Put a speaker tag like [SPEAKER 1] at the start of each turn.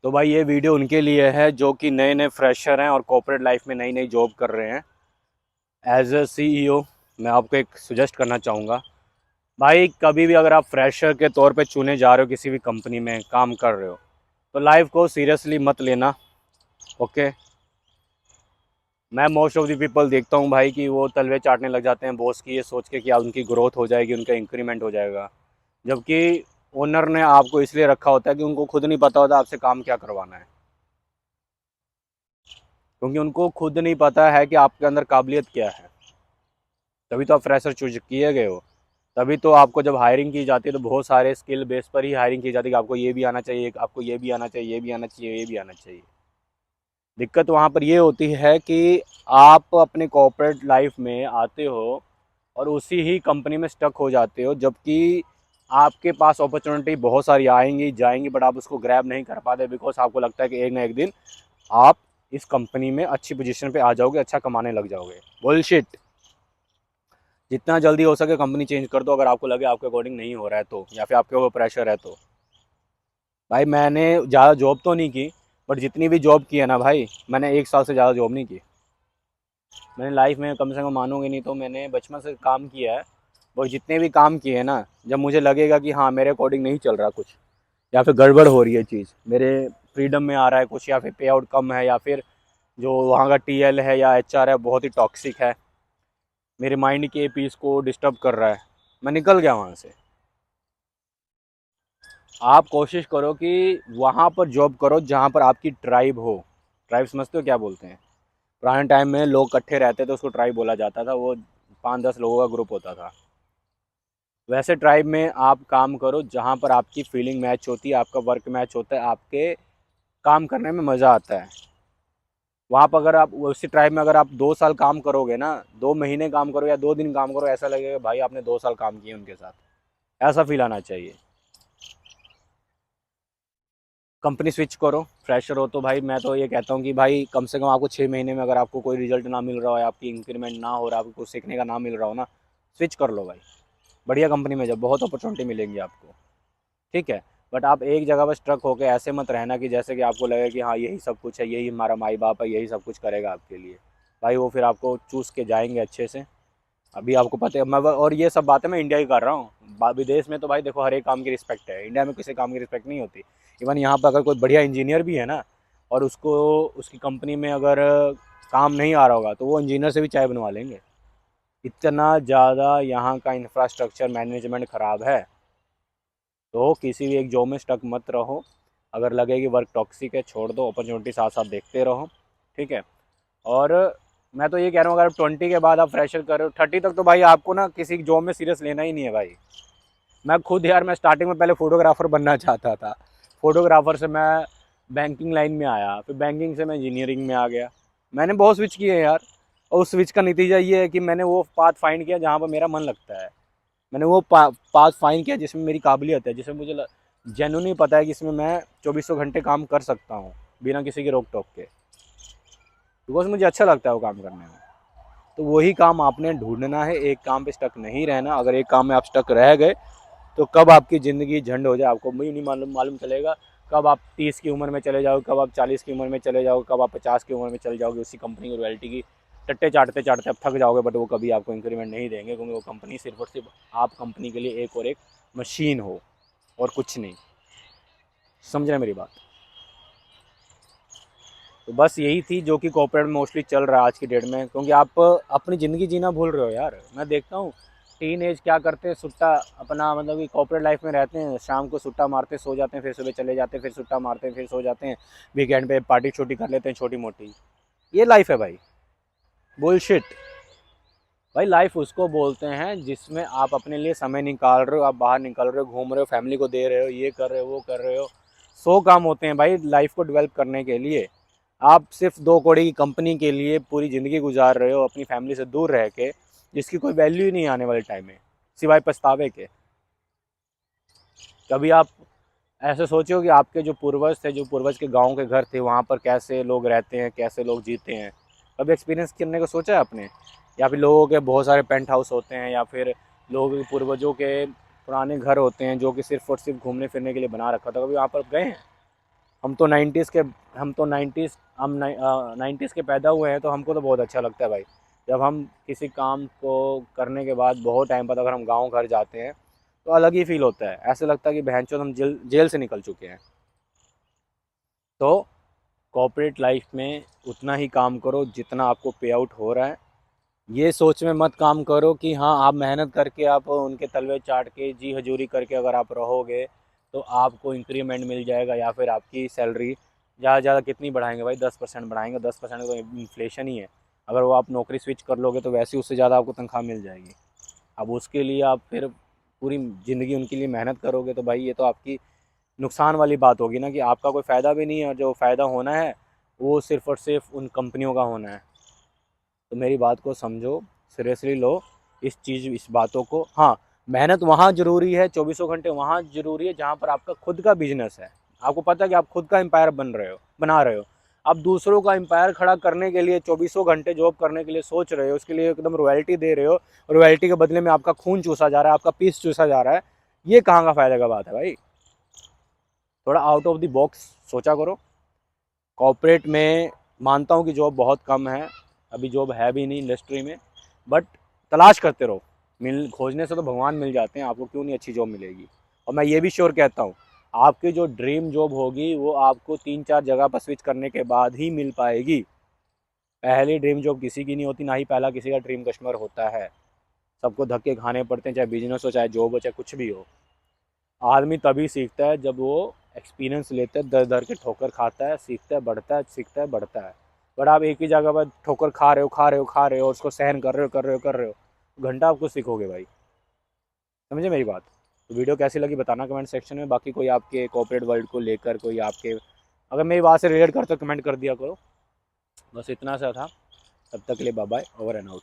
[SPEAKER 1] तो भाई ये वीडियो उनके लिए है जो कि नए नए फ्रेशर हैं और कॉर्पोरेट लाइफ में नई नई जॉब कर रहे हैं। एज अ सीईओ मैं आपको एक सजेस्ट करना चाहूँगा। भाई कभी भी अगर आप फ्रेशर के तौर पे चुने जा रहे हो, किसी भी कंपनी में काम कर रहे हो, तो लाइफ को सीरियसली मत लेना। ओके। मैं मोस्ट ऑफ द पीपल देखता हूँ भाई कि वो तलवे चाटने लग जाते हैं बॉस की, ये सोच के कि उनकी ग्रोथ हो जाएगी, उनका इंक्रीमेंट हो जाएगा। जबकि ओनर ने आपको इसलिए रखा होता है कि उनको खुद नहीं पता होता आपसे काम क्या करवाना है। क्योंकि उनको खुद नहीं पता है कि आपके अंदर काबिलियत क्या है। तभी तो आप फ्रेशर चूज किए गए हो। तभी तो आपको जब हायरिंग की जाती है तो बहुत सारे स्किल बेस पर ही हायरिंग की जाती है कि आपको ये भी आना चाहिए, आपको ये भी आना चाहिए, ये भी आना चाहिए, ये भी आना चाहिए। दिक्कत वहाँ पर ये होती है कि आप अपने कॉर्पोरेट लाइफ में आते हो और उसी ही कंपनी में स्टक हो जाते हो, जबकि आपके पास अपॉर्चुनिटी बहुत सारी आएंगी जाएंगी, बट आप उसको ग्रैब नहीं कर पाते बिकॉज आपको लगता है कि एक ना एक दिन आप इस कंपनी में अच्छी पोजीशन पे आ जाओगे, अच्छा कमाने लग जाओगे। बुलशिट। जितना जल्दी हो सके कंपनी चेंज कर दो अगर आपको लगे आपके अकॉर्डिंग नहीं हो रहा है तो, या फिर आपके ऊपर प्रेशर है तो। भाई मैंने ज़्यादा जॉब तो नहीं की, बट जितनी भी जॉब की है ना भाई, मैंने 1 साल से ज़्यादा जॉब नहीं की। मैंने लाइफ में कम से कम, मानोगे नहीं तो, मैंने बचपन से काम किया है। और जितने भी काम किए हैं ना, जब मुझे लगेगा कि हाँ मेरे अकॉर्डिंग नहीं चल रहा कुछ, या फिर गड़बड़ हो रही है चीज़, मेरे फ्रीडम में आ रहा है कुछ, या फिर पे आउट कम है, या फिर जो वहाँ का टीएल है या एचआर है बहुत ही टॉक्सिक है, मेरे माइंड के पीस को डिस्टर्ब कर रहा है, मैं निकल गया वहाँ से। आप कोशिश करो कि वहाँ पर जॉब करो जहाँ पर आपकी ट्राइब हो। ट्राइब समझते हो क्या बोलते हैं? पुराने टाइम में लोग इकट्ठे रहते थे, उसको ट्राइब बोला जाता था। वो 5-10 लोगों का ग्रुप होता था। वैसे ट्राइब में आप काम करो जहाँ पर आपकी फीलिंग मैच होती है, आपका वर्क मैच होता है, आपके काम करने में मज़ा आता है। वहाँ पर अगर आप उसी ट्राइब में अगर आप 2 साल काम करोगे ना, 2 महीने काम करो या 2 दिन काम करो, ऐसा लगेगा भाई आपने 2 साल काम किए उनके साथ। ऐसा फील आना चाहिए। कंपनी स्विच करो। फ्रेशर हो तो भाई मैं तो ये कहता हूँ कि भाई कम से कम आपको 6 महीने में अगर आपको कोई रिजल्ट ना मिल रहा हो, आपकी इंक्रीमेंट ना हो रहा, आपको कुछ सीखने का ना मिल रहा हो ना, स्विच कर लो भाई। बढ़िया कंपनी में जब बहुत अपॉर्चुनिटी मिलेंगी आपको। ठीक है। बट आप एक जगह पर स्ट्रक होकर ऐसे मत रहना कि जैसे कि आपको लगे कि हाँ यही सब कुछ है, यही हमारा माई बाप है, यही सब कुछ करेगा आपके लिए। भाई वो फिर आपको चूस के जाएंगे अच्छे से। अभी आपको पता है मैं, और ये सब बातें मैं इंडिया की कर रहा हूँ। विदेश में तो भाई देखो हर एक काम की रिस्पेक्ट है, इंडिया में किसी काम की रिस्पेक्ट नहीं होती। इवन यहाँ पर अगर कोई बढ़िया इंजीनियर भी है ना, और उसको उसकी कंपनी में अगर काम नहीं आ रहा होगा तो वो इंजीनियर से भी चाय बनवा लेंगे। इतना ज़्यादा यहाँ का इंफ्रास्ट्रक्चर मैनेजमेंट ख़राब है। तो किसी भी एक जॉब में स्टक मत रहो। अगर लगे कि वर्क टॉक्सिक है, छोड़ दो, अपॉर्चुनिटी साथ साथ देखते रहो। ठीक है। और मैं तो ये कह रहा हूँ अगर 20 के बाद आप फ्रेशर कर रहे हो, 30 तक तो भाई आपको ना किसी जॉब में सीरियस लेना ही नहीं है भाई। मैं खुद यार, मैं स्टार्टिंग में पहले फ़ोटोग्राफ़र बनना चाहता था। फ़ोटोग्राफ़र से मैं बैंकिंग लाइन में आया, फिर बैंकिंग से मैं इंजीनियरिंग में आ गया। मैंने बहुत स्विच किए हैं यार। और उस स्विच का नतीजा ये है कि मैंने वो पाथ फाइंड किया जहाँ पर मेरा मन लगता है। मैंने वो पाथ फाइंड किया जिसमें मेरी काबिलियत है, जिसमें मुझे जेन्युइनली पता है कि इसमें मैं चौबीसों घंटे काम कर सकता हूँ बिना किसी की रोक टोक के। बिकॉज मुझे अच्छा लगता है वो काम करने में। तो वही काम आपने ढूंढना है, एक काम पे स्टक नहीं रहना। अगर एक काम में आप स्टक रह गए तो कब आपकी ज़िंदगी झंड हो जाए आपको भी नहीं मालूम मालूम चलेगा। कब आप 30 की उम्र में चले जाओगे, कब आप 40 की उम्र में चले जाओगे, कब आप 50 की उम्र में चले जाओगे, उसी कंपनी की रॉयल्टी की टट्टे चाटते चाटते आप थक जाओगे। बट वो कभी आपको इंक्रीमेंट नहीं देंगे, क्योंकि वो कंपनी सिर्फ और सिर्फ आप कंपनी के लिए एक और एक मशीन हो, और कुछ नहीं। समझ रहे हैं मेरी बात? तो बस यही थी जो कि कॉर्पोरेट में मोस्टली चल रहा है आज की डेट में, क्योंकि आप अपनी ज़िंदगी जीना भूल रहे हो यार। मैं देखता हूँ टीन एज क्या करते हैं, सुट्टा अपना, मतलब कि कॉर्पोरेट लाइफ में रहते हैं, शाम को सुट्टा मारते सो जाते हैं, फिर सुबह चले जाते हैं, फिर सुट्टा मारते हैं, फिर सो जाते हैं। वीकेंड पे पार्टी छोटी कर लेते हैं, छोटी मोटी। ये लाइफ है भाई। बुलशिट। भाई लाइफ उसको बोलते हैं जिसमें आप अपने लिए समय निकाल रहे हो, आप बाहर निकल रहे हो, घूम रहे हो, फैमिली को दे रहे हो, ये कर रहे हो, वो कर रहे हो। 100 काम होते हैं भाई लाइफ को डेवलप करने के लिए। आप सिर्फ 2 कौड़ी की कंपनी के लिए पूरी ज़िंदगी गुजार रहे हो अपनी फैमिली से दूर रह के, जिसकी कोई वैल्यू ही नहीं आने वाले टाइम में, सिवाय पछतावे के। कभी आप ऐसे सोचो कि आपके जो पूर्वज थे, जो पूर्वज के गांव के घर थे, वहाँ पर कैसे लोग रहते हैं, कैसे लोग जीते हैं? कभी एक्सपीरियंस करने को सोचा है आपने? या फिर लोगों के बहुत सारे पेंट हाउस होते हैं, या फिर लोगों के पूर्वजों के पुराने घर होते हैं जो कि सिर्फ और सिर्फ घूमने फिरने के लिए बना रखा था, कभी वहाँ पर गए हैं? हम तो 90s के हम तो 90s हम 90s के पैदा हुए हैं, तो हमको तो बहुत अच्छा लगता है भाई। जब हम किसी काम को करने के बाद बहुत टाइम बाद अगर हम गांव घर जाते हैं तो अलग ही फील होता है, ऐसे लगता है कि बहनचोद हम जेल जेल से निकल चुके हैं। तो कॉर्पोरेट लाइफ में उतना ही काम करो जितना आपको पे आउट हो रहा है। ये सोच में मत काम करो कि हाँ आप मेहनत करके आप उनके तलवे चाट के जी हजूरी करके अगर आप रहोगे तो आपको इंक्रीमेंट मिल जाएगा, या फिर आपकी सैलरी ज़्यादा से ज़्यादा कितनी बढ़ाएंगे भाई, 10% बढ़ाएंगे। 10% तो इन्फ्लेशन ही है। अगर वो आप नौकरी स्विच कर लोगे तो वैसे ही उससे ज़्यादा आपको तनख्वाह मिल जाएगी। अब उसके लिए आप फिर पूरी ज़िंदगी उनके लिए मेहनत करोगे तो भाई ये तो आपकी नुकसान वाली बात होगी ना, कि आपका कोई फ़ायदा भी नहीं है, और जो फ़ायदा होना है वो सिर्फ़ और सिर्फ उन कंपनियों का होना है। तो मेरी बात को समझो, सीरियसली लो इस बातों को। हाँ, मेहनत वहाँ ज़रूरी है, चौबीसों घंटे वहाँ ज़रूरी है जहाँ पर आपका खुद का बिजनेस है। आपको पता है कि आप खुद का एम्पायर बना रहे हो। आप दूसरों का एम्पायर खड़ा करने के लिए चौबीसों घंटे जॉब करने के लिए सोच रहे हो, उसके लिए एकदम रॉयल्टी दे रहे हो, रॉयल्टी के बदले में आपका खून चूसा जा रहा है, आपका पीस चूसा जा रहा है। ये कहाँ का फ़ायदा का बात है भाई। थोड़ा आउट ऑफ द बॉक्स सोचा करो। कॉर्पोरेट में मानता हूँ कि जॉब बहुत कम है, अभी जॉब है भी नहीं इंडस्ट्री में, बट तलाश करते रहो। मिल खोजने से तो भगवान मिल जाते हैं, आपको क्यों नहीं अच्छी जॉब मिलेगी। और मैं ये भी श्योर कहता हूँ, आपकी जो ड्रीम जॉब होगी वो आपको 3-4 जगह पर स्विच करने के बाद ही मिल पाएगी। पहली ड्रीम जॉब किसी की नहीं होती, ना ही पहला किसी का ड्रीम कस्टमर होता है। सबको धक्के खाने पड़ते हैं, चाहे बिजनेस हो, चाहे जॉब हो, चाहे कुछ भी हो। आदमी तभी सीखता है जब वो एक्सपीरियंस लेता है, दर दर के ठोकर खाता है, सीखता है, बढ़ता है, सीखता है, बढ़ता है। बट आप एक ही जगह पर ठोकर खा रहे हो और उसको सहन कर रहे हो, घंटा आपको सीखोगे भाई। समझे मेरी बात। तो वीडियो कैसी लगी बताना कमेंट सेक्शन में। बाकी कोई आपके कॉर्पोरेट वर्ल्ड को लेकर कोई आपके अगर मेरी बात से रिलेट करते हो कमेंट कर दिया करो। बस इतना सा था। तब तक के लिए bye bye, over and out.